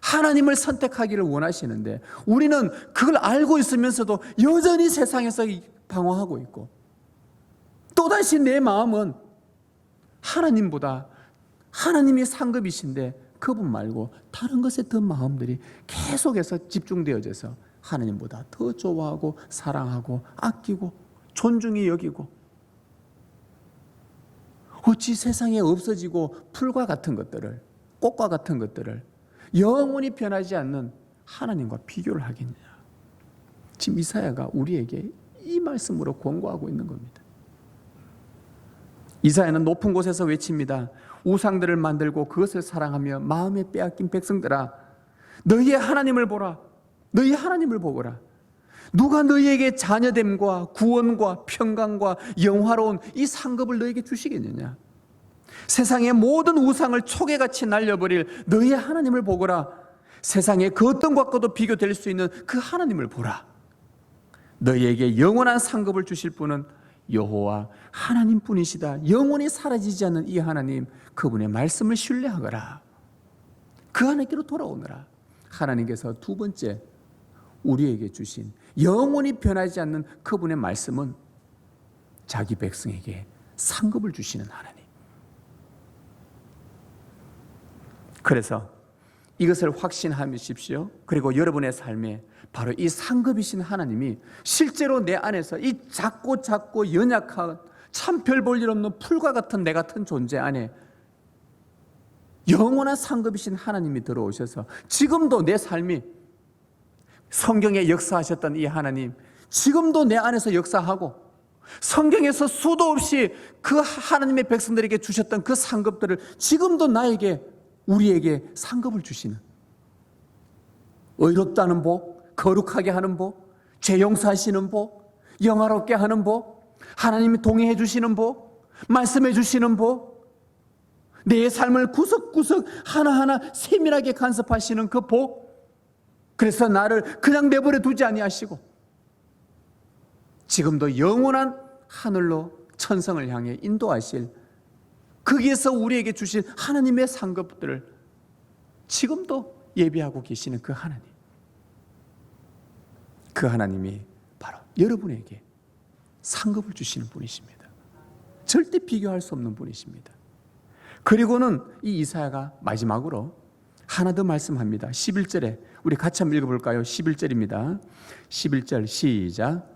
하나님을 선택하기를 원하시는데 우리는 그걸 알고 있으면서도 여전히 세상에서 방황하고 있고, 또다시 내 마음은 하나님보다, 하나님이 상급이신데 그분 말고 다른 것에 더 마음들이 계속해서 집중되어져서 하나님보다 더 좋아하고 사랑하고 아끼고 존중히 여기고, 어찌 세상에 없어지고 풀과 같은 것들을, 꽃과 같은 것들을 영원히 변하지 않는 하나님과 비교를 하겠냐? 지금 이사야가 우리에게 이 말씀으로 권고하고 있는 겁니다. 이사야는 높은 곳에서 외칩니다. 우상들을 만들고 그것을 사랑하며 마음에 빼앗긴 백성들아, 너희의 하나님을 보라. 너희 하나님을 보거라. 누가 너희에게 자녀됨과 구원과 평강과 영화로운 이 상급을 너희에게 주시겠느냐? 세상의 모든 우상을 초계같이 날려버릴 너희의 하나님을 보거라. 세상의 그 어떤 것과도 비교될 수 있는 그 하나님을 보라. 너희에게 영원한 상급을 주실 분은 여호와 하나님뿐이시다. 영원히 사라지지 않는 이 하나님, 그분의 말씀을 신뢰하거라. 그 하나님께로 돌아오너라. 하나님께서 두 번째 우리에게 주신 영원히 변하지 않는 그분의 말씀은 자기 백성에게 상급을 주시는 하나님. 그래서 이것을 확신하십시오. 그리고 여러분의 삶에 바로 이 상급이신 하나님이 실제로 내 안에서 이 작고 연약한 참 별 볼 일 없는 풀과 같은 내 같은 존재 안에 영원한 상급이신 하나님이 들어오셔서 지금도 내 삶이 성경에 역사하셨던 이 하나님, 지금도 내 안에서 역사하고 성경에서 수도 없이 그 하나님의 백성들에게 주셨던 그 상급들을 지금도 나에게, 우리에게 상급을 주시는, 의롭다는 복, 거룩하게 하는 복, 죄 용서하시는 복, 영화롭게 하는 복, 하나님이 동행해 주시는 복, 말씀해 주시는 복, 내 삶을 구석구석 하나하나 세밀하게 간섭하시는 그 복, 그래서 나를 그냥 내버려 두지 아니하시고 지금도 영원한 하늘로 천성을 향해 인도하실, 거기에서 우리에게 주신 하나님의 상급들을 지금도 예비하고 계시는 그 하나님, 그 하나님이 바로 여러분에게 상급을 주시는 분이십니다. 절대 비교할 수 없는 분이십니다. 그리고는 이 이사야가 마지막으로 하나 더 말씀합니다. 11절에 우리 같이 한번 읽어볼까요? 11절입니다. 11절 시작.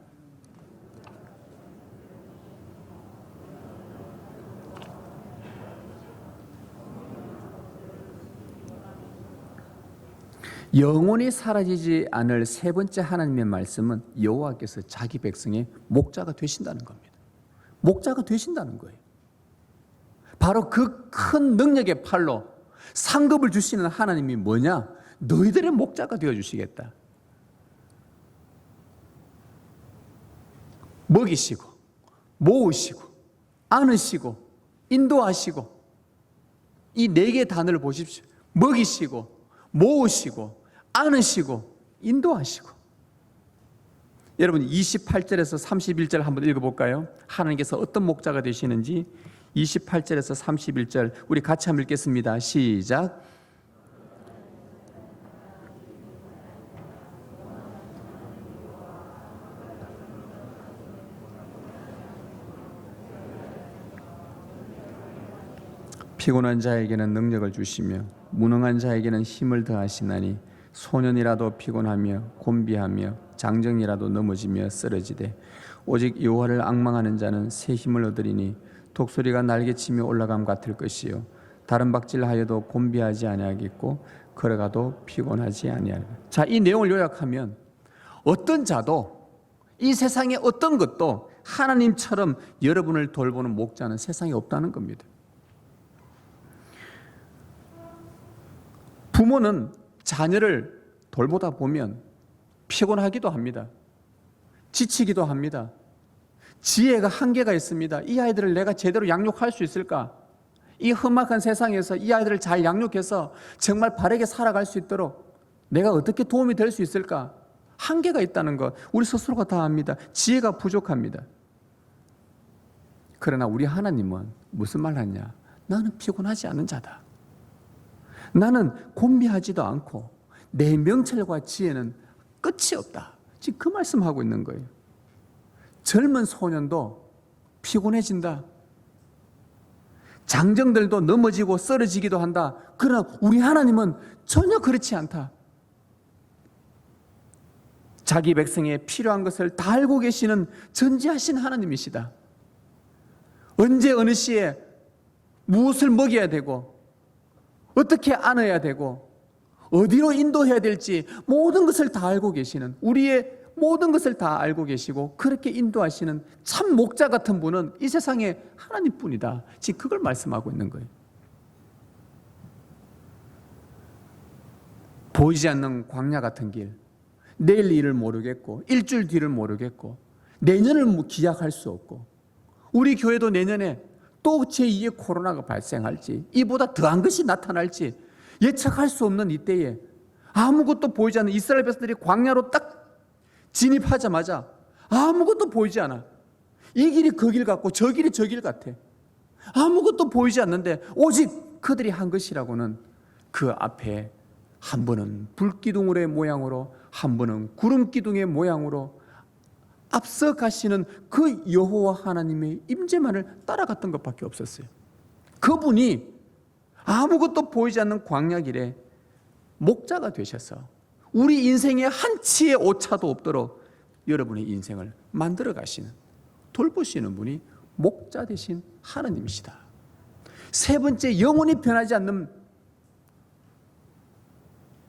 영원히 사라지지 않을 세 번째 하나님의 말씀은 여호와께서 자기 백성의 목자가 되신다는 겁니다. 목자가 되신다는 거예요. 바로 그 큰 능력의 팔로 상급을 주시는 하나님이 뭐냐? 너희들의 목자가 되어주시겠다. 먹이시고 모으시고 안으시고 인도하시고, 이 네 개의 단어를 보십시오. 먹이시고 모으시고 안으시고 인도하시고. 여러분 28절에서 31절 한번 읽어볼까요? 하나님께서 어떤 목자가 되시는지 28절에서 31절 우리 같이 한번 읽겠습니다. 시작. 피곤한 자에게는 능력을 주시며 무능한 자에게는 힘을 더하시나니 소년이라도 피곤하며 곤비하며 장정이라도 넘어지며 쓰러지되 오직 여호와를 앙망하는 자는 새 힘을 얻으리니 독수리가 날개치며 올라감 같을 것이요 다른 박질하여도 곤비하지 아니하겠고 걸어가도 피곤하지 아니하리라. 자, 이 내용을 요약하면 어떤 자도 이 세상에 어떤 것도 하나님처럼 여러분을 돌보는 목자는 세상에 없다는 겁니다. 부모는 자녀를 돌보다 보면 피곤하기도 합니다. 지치기도 합니다. 지혜가 한계가 있습니다. 이 아이들을 내가 제대로 양육할 수 있을까? 이 험악한 세상에서 이 아이들을 잘 양육해서 정말 바르게 살아갈 수 있도록 내가 어떻게 도움이 될 수 있을까? 한계가 있다는 것 우리 스스로가 다 압니다. 지혜가 부족합니다. 그러나 우리 하나님은 무슨 말 하냐? 나는 피곤하지 않은 자다. 나는 곤비하지도 않고 내 명철과 지혜는 끝이 없다. 지금 그 말씀하고 있는 거예요. 젊은 소년도 피곤해진다. 장정들도 넘어지고 쓰러지기도 한다. 그러나 우리 하나님은 전혀 그렇지 않다. 자기 백성의 필요한 것을 다 알고 계시는 전지하신 하나님이시다. 언제 어느 시에 무엇을 먹여야 되고 어떻게 안아야 되고 어디로 인도해야 될지 모든 것을 다 알고 계시는, 우리의 모든 것을 다 알고 계시고 그렇게 인도하시는 참 목자 같은 분은 이 세상에 하나님뿐이다. 지금 그걸 말씀하고 있는 거예요. 보이지 않는 광야 같은 길, 내일 일을 모르겠고 일주일 뒤를 모르겠고 내년을 기약할 수 없고, 우리 교회도 내년에 또 제2의 코로나가 발생할지 이보다 더한 것이 나타날지 예측할 수 없는 이때에 아무것도 보이지 않는 이스라엘 백성들이 광야로 딱 진입하자마자 아무것도 보이지 않아. 이 길이 그 길 같고 저 길이 저 길 같아. 아무것도 보이지 않는데 오직 그들이 한 것이라고는 그 앞에 한 번은 불기둥의 모양으로 한 번은 구름기둥의 모양으로 앞서 가시는 그 여호와 하나님의 임재만을 따라갔던 것밖에 없었어요. 그분이 아무것도 보이지 않는 광야길에 목자가 되셔서 우리 인생에 한치의 오차도 없도록 여러분의 인생을 만들어 가시는, 돌보시는 분이 목자 되신 하나님이시다. 세 번째, 영원히 변하지 않는,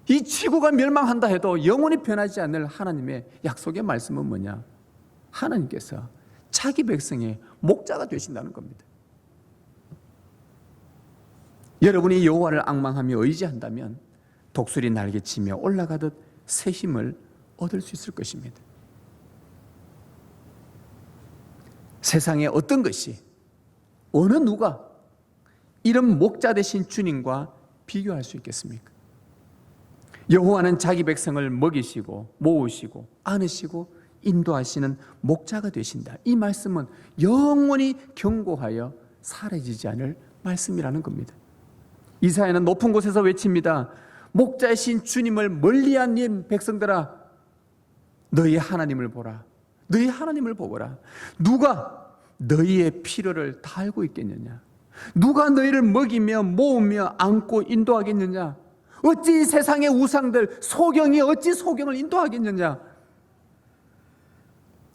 이 지구가 멸망한다 해도 영원히 변하지 않을 하나님의 약속의 말씀은 뭐냐? 하나님께서 자기 백성의 목자가 되신다는 겁니다. 여러분이 여호와를 앙망하며 의지한다면 독수리 날개치며 올라가듯 새 힘을 얻을 수 있을 것입니다. 세상에 어떤 것이, 어느 누가 이런 목자 되신 주님과 비교할 수 있겠습니까? 여호와는 자기 백성을 먹이시고 모으시고 안으시고 인도하시는 목자가 되신다. 이 말씀은 영원히 견고하여 사라지지 않을 말씀이라는 겁니다. 이사야는 높은 곳에서 외칩니다. 목자이신 주님을 멀리한 네 백성들아, 너희 하나님을 보라. 너희 하나님을 보거라. 누가 너희의 필요를 다 알고 있겠느냐? 누가 너희를 먹이며 모으며 안고 인도하겠느냐? 어찌 세상의 우상들, 소경이 어찌 소경을 인도하겠느냐?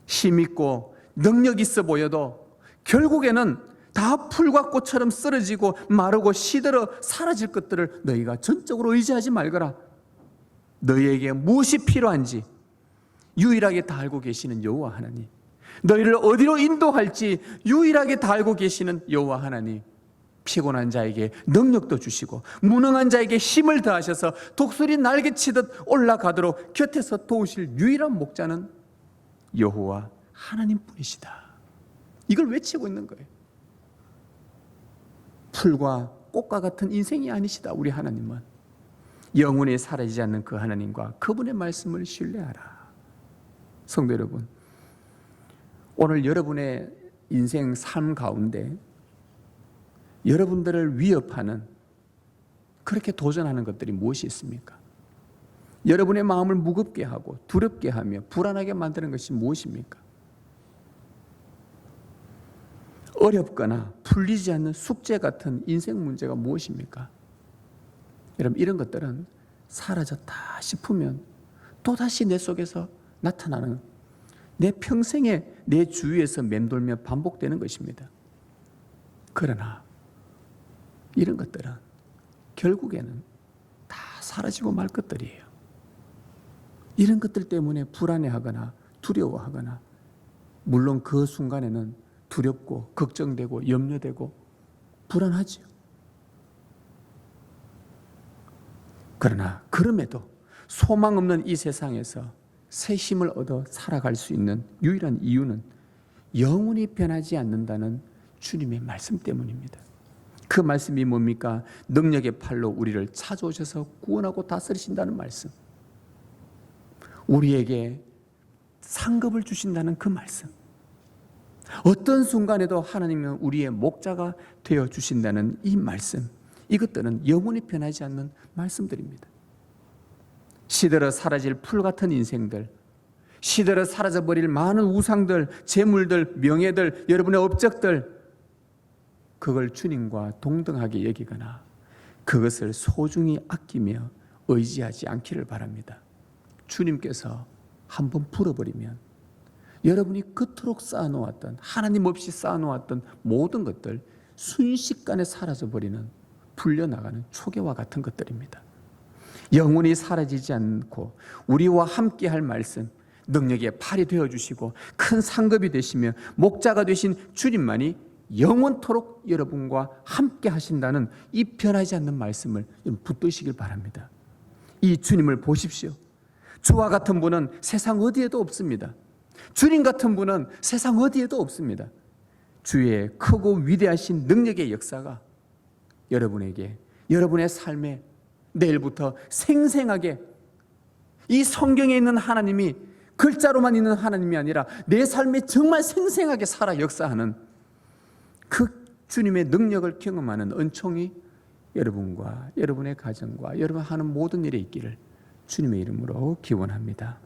힘있고 능력 있어 보여도 결국에는 다 풀과 꽃처럼 쓰러지고 마르고 시들어 사라질 것들을 너희가 전적으로 의지하지 말거라. 너희에게 무엇이 필요한지 유일하게 다 알고 계시는 여호와 하나님, 너희를 어디로 인도할지 유일하게 다 알고 계시는 여호와 하나님, 피곤한 자에게 능력도 주시고 무능한 자에게 힘을 더하셔서 독수리 날개치듯 올라가도록 곁에서 도우실 유일한 목자는 여호와 하나님뿐이시다. 이걸 외치고 있는 거예요. 풀과 꽃과 같은 인생이 아니시다. 우리 하나님은 영원히 사라지지 않는 그 하나님과 그분의 말씀을 신뢰하라. 성도 여러분, 오늘 여러분의 인생 삶 가운데 여러분들을 위협하는, 그렇게 도전하는 것들이 무엇이 있습니까? 여러분의 마음을 무겁게 하고 두렵게 하며 불안하게 만드는 것이 무엇입니까? 어렵거나 풀리지 않는 숙제 같은 인생 문제가 무엇입니까? 여러분, 이런 것들은 사라졌다 싶으면 또다시 내 속에서 나타나는, 내 평생에 내 주위에서 맴돌며 반복되는 것입니다. 그러나 이런 것들은 결국에는 다 사라지고 말 것들이에요. 이런 것들 때문에 불안해하거나 두려워하거나, 물론 그 순간에는 두렵고 걱정되고 염려되고 불안하죠. 그러나 그럼에도 소망 없는 이 세상에서 새 힘을 얻어 살아갈 수 있는 유일한 이유는 영원히 변하지 않는다는 주님의 말씀 때문입니다. 그 말씀이 뭡니까? 능력의 팔로 우리를 찾아오셔서 구원하고 다스리신다는 말씀, 우리에게 상급을 주신다는 그 말씀, 어떤 순간에도 하나님은 우리의 목자가 되어 주신다는 이 말씀, 이것들은 영원히 변하지 않는 말씀들입니다. 시들어 사라질 풀 같은 인생들, 시들어 사라져버릴 많은 우상들, 재물들, 명예들, 여러분의 업적들, 그걸 주님과 동등하게 여기거나 그것을 소중히 아끼며 의지하지 않기를 바랍니다. 주님께서 한번 풀어버리면 여러분이 그토록 쌓아놓았던, 하나님 없이 쌓아놓았던 모든 것들 순식간에 사라져버리는, 불려나가는 초계와 같은 것들입니다. 영원히 사라지지 않고 우리와 함께할 말씀, 능력의 팔이 되어주시고 큰 상급이 되시며 목자가 되신 주님만이 영원토록 여러분과 함께 하신다는 이 변하지 않는 말씀을 붙드시길 바랍니다. 이 주님을 보십시오. 주와 같은 분은 세상 어디에도 없습니다. 주님 같은 분은 세상 어디에도 없습니다. 주의 크고 위대하신 능력의 역사가 여러분에게, 여러분의 삶에 내일부터 생생하게, 이 성경에 있는 하나님이 글자로만 있는 하나님이 아니라 내 삶에 정말 생생하게 살아 역사하는 그 주님의 능력을 경험하는 은총이 여러분과 여러분의 가정과 여러분 하는 모든 일에 있기를 주님의 이름으로 기원합니다.